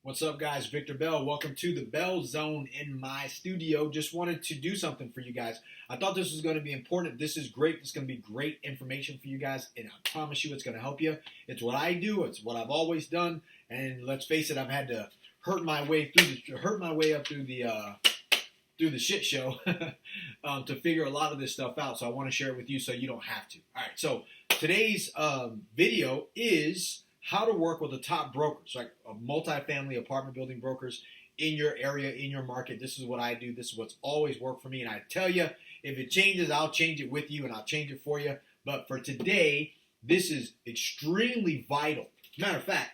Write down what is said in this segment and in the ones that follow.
What's up, guys? Victor Bell. Welcome to the Bell Zone in my studio. Just wanted to do something for you guys. I thought this was going to be important. This is great. This is going to be great information for you guys, and I promise you it's going to help you. It's what I do. It's what I've always done. And let's face it, I've had to hurt my way up through the shit show to figure a lot of this stuff out. So I want to share it with you so you don't have to. All right. So today's video is how to work with the top brokers, like multifamily apartment building brokers in your area, in your market. This is what I do. This is what's always worked for me. And I tell you, if it changes, I'll change it with you and I'll change it for you. But for today, this is extremely vital. Matter of fact,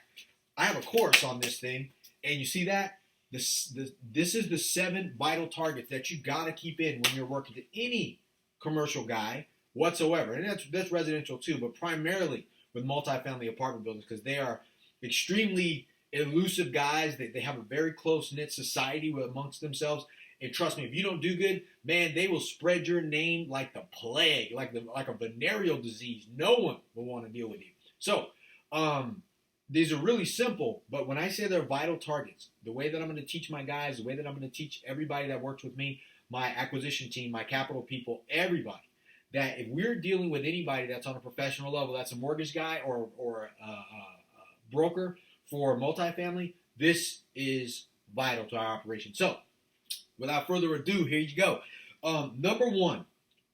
I have a course on this thing, and you see that? This is the 7 vital targets that you got to keep in when you're working to any commercial guy whatsoever. And that's residential too, but primarily with multifamily apartment buildings, because they are extremely elusive guys. They have a very close-knit society amongst themselves. And trust me, if you don't do good, man, they will spread your name like the plague, like a venereal disease. No one will want to deal with you. So these are really simple, but when I say they're vital targets, the way that I'm going to teach my guys, the way that I'm going to teach everybody that works with me, my acquisition team, my capital people, everybody, that if we're dealing with anybody that's on a professional level, that's a mortgage guy or a broker for multifamily, this is vital to our operation. So, without further ado, here you go. Number 1,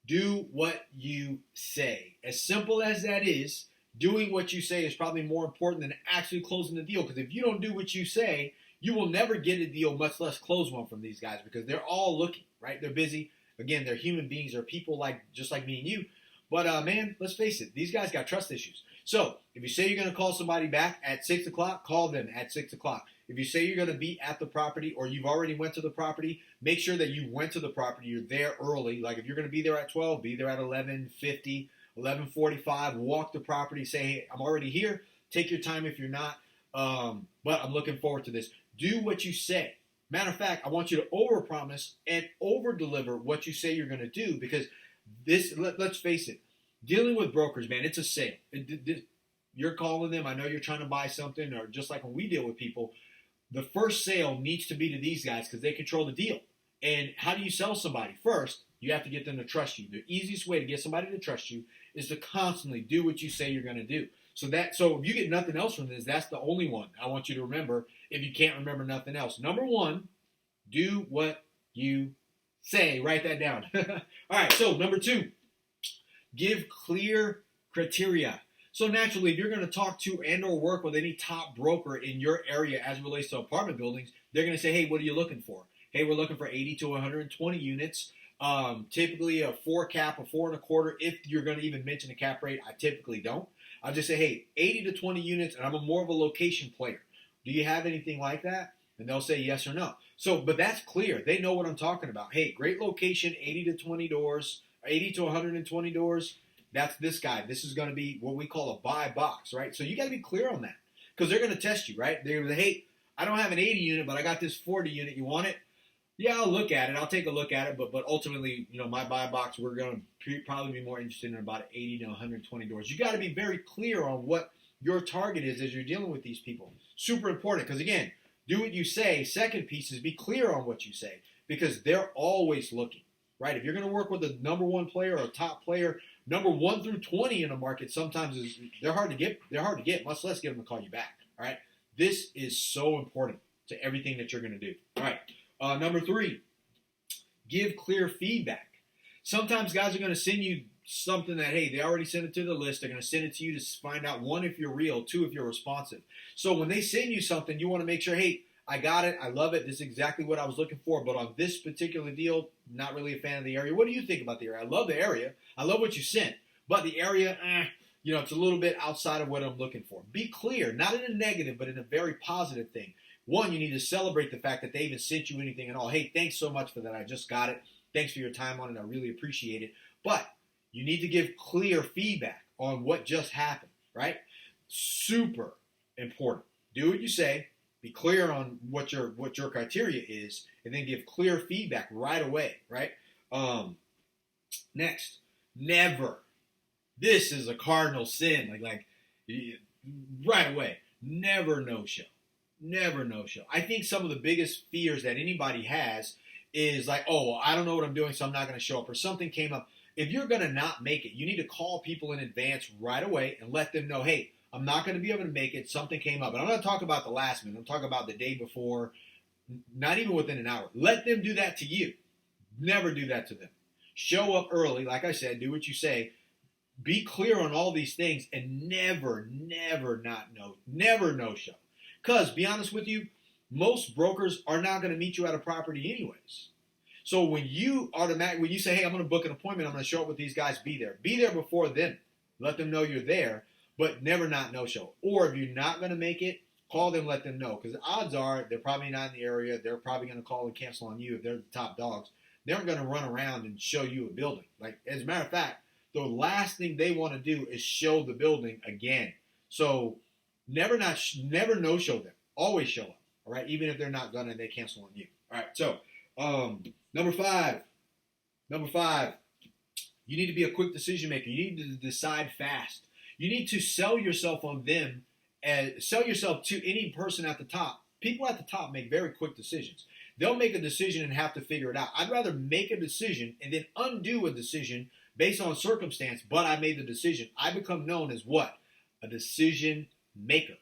do what you say. As simple as that is, doing what you say is probably more important than actually closing the deal. Because if you don't do what you say, you will never get a deal, much less close one from these guys, because they're all looking, right? They're busy. Again, they're human beings. They're people just like me and you. But, man, let's face it. These guys got trust issues. So if you say you're going to call somebody back at 6 o'clock, call them at 6 o'clock. If you say you're going to be at the property or you've already went to the property, make sure that you went to the property. You're there early. Like if you're going to be there at 12, be there at 11:50, 11:45. Walk the property. Say, hey, I'm already here. Take your time if you're not. But I'm looking forward to this. Do what you say. Matter of fact, I want you to overpromise and overdeliver what you say you're going to do, because let's face it, dealing with brokers, man, it's a sale. You're calling them. I know you're trying to buy something, or just like when we deal with people, the first sale needs to be to these guys because they control the deal. And how do you sell somebody? First, you have to get them to trust you. The easiest way to get somebody to trust you is to constantly do what you say you're going to do. So if you get nothing else from this, that's the only one I want you to remember if you can't remember nothing else. Number 1, do what you say. Write that down. All right, so number 2, give clear criteria. So naturally, if you're going to talk to and or work with any top broker in your area as it relates to apartment buildings, they're going to say, hey, what are you looking for? Hey, we're looking for 80 to 120 units. Typically a 4 cap, a 4 1/4. If you're going to even mention a cap rate, I typically don't. I'll just say, hey, 80 to 20 units, and I'm more of a location player. Do you have anything like that? And they'll say yes or no. So, but that's clear. They know what I'm talking about. Hey, great location, 80 to 20 doors, 80 to 120 doors. That's this guy. This is going to be what we call a buy box, right? So you got to be clear on that, because they're going to test you, right? They're going to say, hey, I don't have an 80 unit, but I got this 40 unit. You want it? Yeah, I'll look at it. I'll take a look at it. But ultimately, my buy box, we're going to probably be more interested in about 80 to 120 doors. You got to be very clear on what your target is as you're dealing with these people. Super important, because again, do what you say. Second piece is be clear on what you say, because they're always looking, right? If you're going to work with a number 1 player or a top player, number 1 through 20 in a market, sometimes they're hard to get. They're hard to get. Much less get them to call you back. All right. This is so important to everything that you're going to do. All right. Number 3, give clear feedback. Sometimes guys are going to send you something that, hey, they already sent it to the list. They're going to send it to you to find out, 1, if you're real, 2, if you're responsive. So when they send you something, you want to make sure, hey, I got it. I love it. This is exactly what I was looking for. But on this particular deal, not really a fan of the area. What do you think about the area? I love the area. I love what you sent. But the area, it's a little bit outside of what I'm looking for. Be clear, not in a negative, but in a very positive thing. 1, you need to celebrate the fact that they even sent you anything at all. Hey, thanks so much for that. I just got it. Thanks for your time on it. I really appreciate it. But you need to give clear feedback on what just happened, right? Super important. Do what you say. Be clear on what your criteria is, and then give clear feedback right away, right? Next, never. This is a cardinal sin. Right away. Never no show. Never no show. I think some of the biggest fears that anybody has is like, oh, well, I don't know what I'm doing, so I'm not going to show up, or something came up. If you're going to not make it, you need to call people in advance right away and let them know, hey, I'm not going to be able to make it. Something came up. And I'm not talking about the last minute. I'm talking about the day before, not even within an hour. Let them do that to you. Never do that to them. Show up early. Like I said, do what you say. Be clear on all these things and never no show. Because, be honest with you, most brokers are not going to meet you at a property anyways. So when you say, hey, I'm going to book an appointment, I'm going to show up with these guys, be there. Be there before them. Let them know you're there, but never not no show. Or if you're not going to make it, call them, let them know. Because the odds are they're probably not in the area. They're probably going to call and cancel on you if they're the top dogs. They're going to run around and show you a building. Like, as a matter of fact, the last thing they want to do is show the building again. So never no show them. Always show up. All right, even if they're not gonna, they cancel on you. All right. So number five, you need to be a quick decision maker. You need to decide fast. You need to sell yourself on them and sell yourself to any person at the top. People at the top make very quick decisions. They'll make a decision and have to figure it out. I'd rather make a decision and then undo a decision based on circumstance, but I made the decision. I become known as what? A decision maker.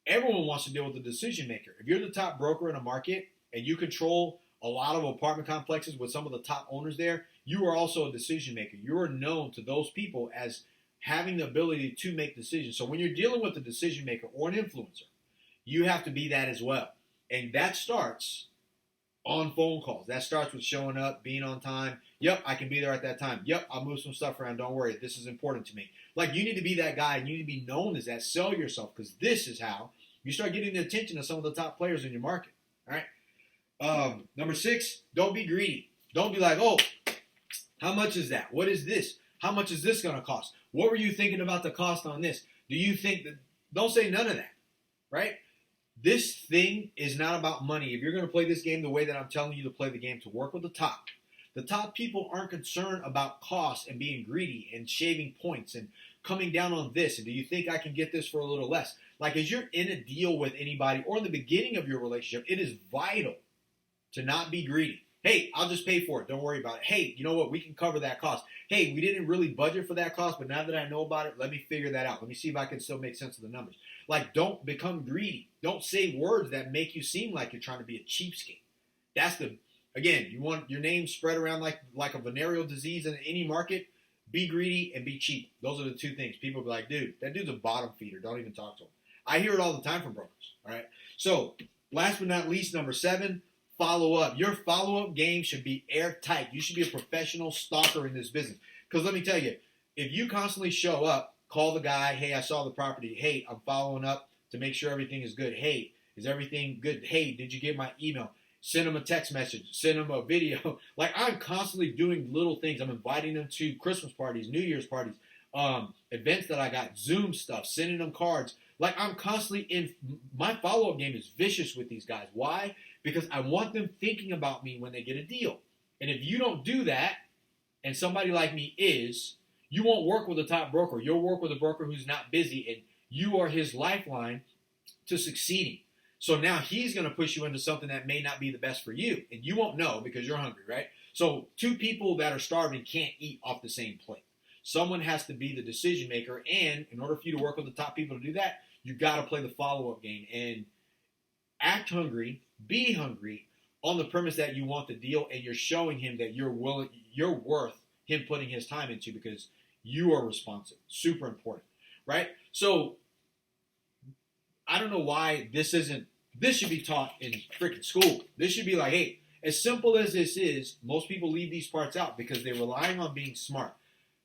Everyone wants to deal with a decision maker. If you're the top broker in a market and you control a lot of apartment complexes with some of the top owners there, you are also a decision maker. You are known to those people as having the ability to make decisions. So when you're dealing with a decision maker or an influencer, you have to be that as well. And that starts on phone calls. That starts with showing up, being on time. Yep, I can be there at that time. Yep, I'll move some stuff around. Don't worry. This is important to me. Like, you need to be that guy, and you need to be known as that. Sell yourself, because this is how you start getting the attention of some of the top players in your market. All right. Number 6, don't be greedy. Don't be like, oh, how much is that? What is this? How much is this going to cost? What were you thinking about the cost on this? Do you think that? Don't say none of that, right? This thing is not about money. If you're going to play this game the way that I'm telling you to play the game, to work with the top people aren't concerned about cost and being greedy and shaving points and coming down on this. And do you think I can get this for a little less? Like, as you're in a deal with anybody or in the beginning of your relationship, it is vital to not be greedy. Hey, I'll just pay for it. Don't worry about it. Hey, you know what? We can cover that cost. Hey, we didn't really budget for that cost, but now that I know about it, let me figure that out. Let me see if I can still make sense of the numbers. Like, don't become greedy. Don't say words that make you seem like you're trying to be a cheapskate. Again, you want your name spread around like a venereal disease in any market. Be greedy and be cheap. Those are the two things. People be like, dude, that dude's a bottom feeder. Don't even talk to him. I hear it all the time from brokers. All right. So, last but not least, number 7, follow up. Your follow-up game should be airtight. You should be a professional stalker in this business. Because let me tell you, if you constantly show up, call the guy, hey, I saw the property. Hey, I'm following up to make sure everything is good. Hey, is everything good? Hey, did you get my email? Send them a text message. Send them a video. Like, I'm constantly doing little things. I'm inviting them to Christmas parties, New Year's parties, events that I got, Zoom stuff, sending them cards. Like, I'm constantly in. My follow-up game is vicious with these guys. Why? Because I want them thinking about me when they get a deal. And if you don't do that, and somebody like me is, you won't work with a top broker. You'll work with a broker who's not busy, and you are his lifeline to succeeding. So now he's going to push you into something that may not be the best for you, and you won't know because you're hungry, right? So 2 people that are starving can't eat off the same plate. Someone has to be the decision maker, and in order for you to work with the top people to do that, you got to play the follow-up game and act hungry, be hungry on the premise that you want the deal, and you're showing him that you're worth him putting his time into because you are responsive. Super important, right? So I don't know why this should be taught in freaking school. This should be like, hey, as simple as this is, most people leave these parts out because they're relying on being smart.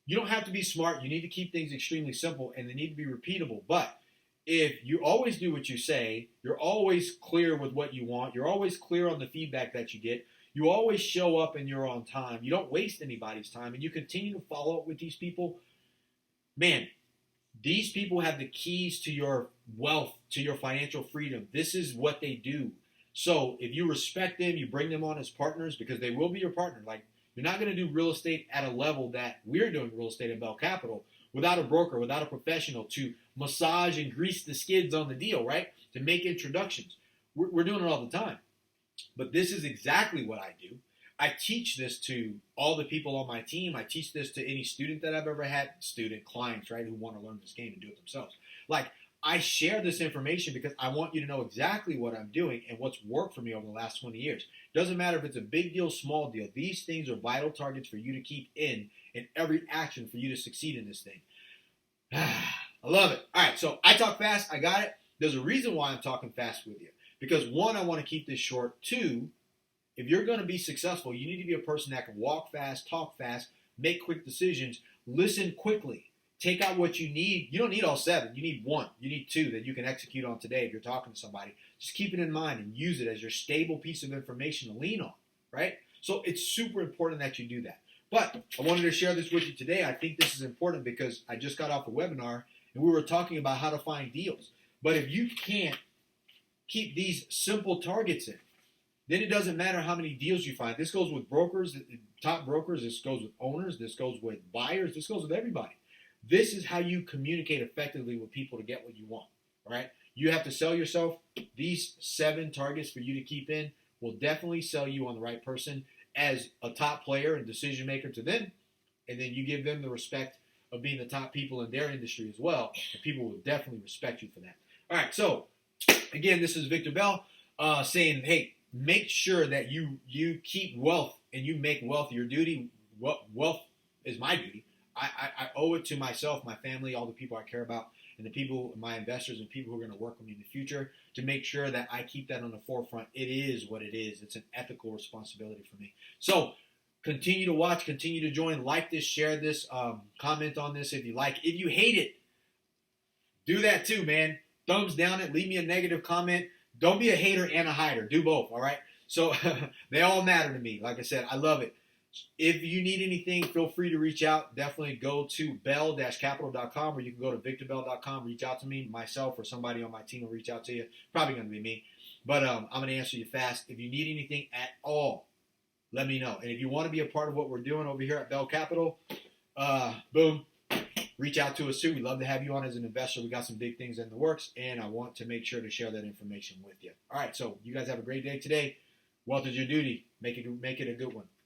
You don't have to be smart. You need to keep things extremely simple, and they need to be repeatable. But if you always do what you say, you're always clear with what you want, you're always clear on the feedback that you get, you always show up and you're on time, you don't waste anybody's time, and you continue to follow up with these people, man, these people have the keys to your wealth, to your financial freedom. This is what they do. So if you respect them, you bring them on as partners because they will be your partner. Like, you're not going to do real estate at a level that we're doing real estate at Bell Capital without a broker, without a professional to massage and grease the skids on the deal, right? To make introductions. We're doing it all the time. But this is exactly what I do. I teach this to all the people on my team. I teach this to any student that I've ever had, student clients, right, who want to learn this game and do it themselves. Like, I share this information because I want you to know exactly what I'm doing and what's worked for me over the last 20 years. Doesn't matter if it's a big deal, small deal. These things are vital targets for you to keep in every action for you to succeed in this thing. I love it. All right, so I talk fast. I got it. There's a reason why I'm talking fast with you. Because one, I want to keep this short. Two, if you're going to be successful, you need to be a person that can walk fast, talk fast, make quick decisions, listen quickly, take out what you need. You don't need all 7. You need 1. You need 2 that you can execute on today if you're talking to somebody. Just keep it in mind and use it as your stable piece of information to lean on, right? So it's super important that you do that. But I wanted to share this with you today. I think this is important because I just got off a webinar and we were talking about how to find deals. But if you can't keep these simple targets in, then it doesn't matter how many deals you find. This goes with brokers, top brokers. This goes with owners. This goes with buyers. This goes with everybody. This is how you communicate effectively with people to get what you want, all right? You have to sell yourself. These 7 targets for you to keep in will definitely sell you on the right person as a top player and decision maker to them, and then you give them the respect of being the top people in their industry as well, and people will definitely respect you for that. All right, so again, this is Victor Bell saying, hey, make sure that you keep wealth and you make wealth your duty. Wealth is my duty. I owe it to myself, my family, all the people I care about, and the people, my investors and people who are going to work with me in the future to make sure that I keep that on the forefront. It is what it is. It's an ethical responsibility for me. So continue to watch, continue to join, like this, share this, comment on this if you like. If you hate it, do that too, man. Thumbs down it. Leave me a negative comment. Don't be a hater and a hider. Do both, all right? So they all matter to me. Like I said, I love it. If you need anything, feel free to reach out. Definitely go to bell-capital.com or you can go to victorbell.com. Reach out to me, myself, or somebody on my team will reach out to you. Probably going to be me. But I'm going to answer you fast. If you need anything at all, let me know. And if you want to be a part of what we're doing over here at Bell Capital, boom, reach out to us too. We'd love to have you on as an investor. We got some big things in the works, and I want to make sure to share that information with you. All right, so you guys have a great day today. Wealth is your duty. Make it a good one.